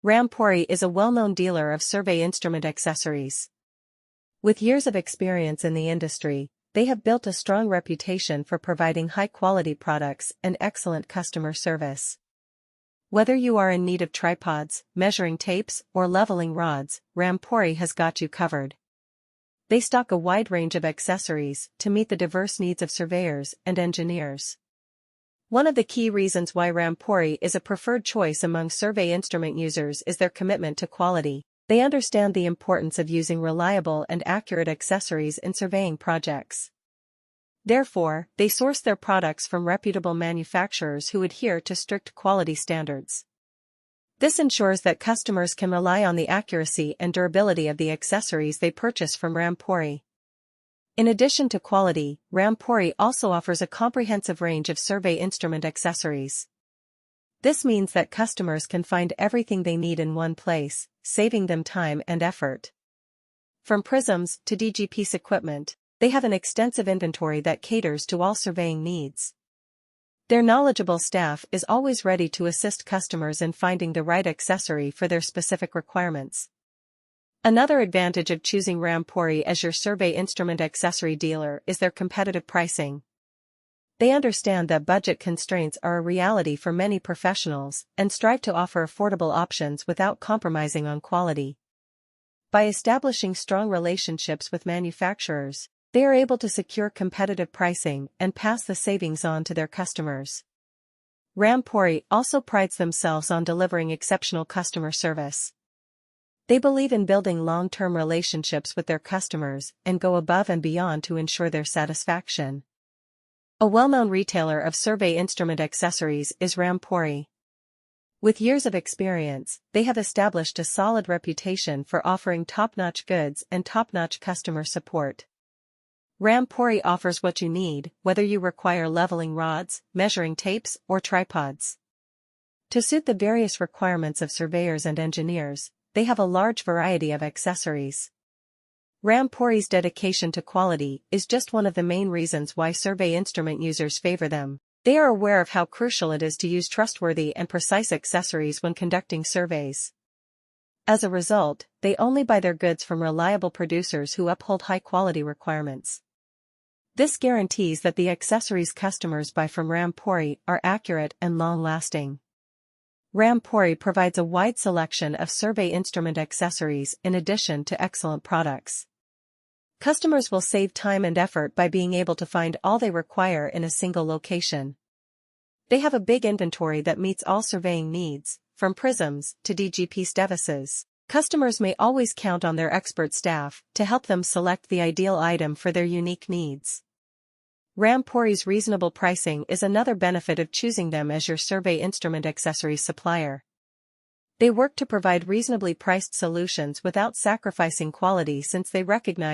Ram Puri is a well-known dealer of survey instrument accessories. With years of experience in the industry, they have built a strong reputation for providing high-quality products and excellent customer service. Whether you are in need of tripods, measuring tapes, or leveling rods, Ram Puri has got you covered. They stock a wide range of accessories to meet the diverse needs of surveyors and engineers. One of the key reasons why Ram Puri is a preferred choice among survey instrument users is their commitment to quality. They understand the importance of using reliable and accurate accessories in surveying projects. Therefore, they source their products from reputable manufacturers who adhere to strict quality standards. This ensures that customers can rely on the accuracy and durability of the accessories they purchase from Ram Puri. In addition to quality, Ram Puri also offers a comprehensive range of survey instrument accessories. This means that customers can find everything they need in one place, saving them time and effort. From prisms to DG equipment, they have an extensive inventory that caters to all surveying needs. Their knowledgeable staff is always ready to assist customers in finding the right accessory for their specific requirements. Another advantage of choosing Ram Puri as your survey instrument accessory dealer is their competitive pricing. They understand that budget constraints are a reality for many professionals and strive to offer affordable options without compromising on quality. By establishing strong relationships with manufacturers, they are able to secure competitive pricing and pass the savings on to their customers. Ram Puri also prides themselves on delivering exceptional customer service. They believe in building long-term relationships with their customers and go above and beyond to ensure their satisfaction. A well-known retailer of survey instrument accessories is Ram Puri. With years of experience, they have established a solid reputation for offering top-notch goods and top-notch customer support. Ram Puri offers what you need, whether you require leveling rods, measuring tapes, or tripods. To suit the various requirements of surveyors and engineers, they have a large variety of accessories. Ram Puri's dedication to quality is just one of the main reasons why survey instrument users favor them. They are aware of how crucial it is to use trustworthy and precise accessories when conducting surveys. As a result, they only buy their goods from reliable producers who uphold high-quality requirements. This guarantees that the accessories customers buy from Ram Puri are accurate and long-lasting. Ram Puri provides a wide selection of survey instrument accessories in addition to excellent products. Customers will save time and effort by being able to find all they require in a single location. They have a big inventory that meets all surveying needs, from prisms to DG devices. Customers may always count on their expert staff to help them select the ideal item for their unique needs. Ram Puri's reasonable pricing is another benefit of choosing them as your survey instrument accessories supplier. They work to provide reasonably priced solutions without sacrificing quality since they recognize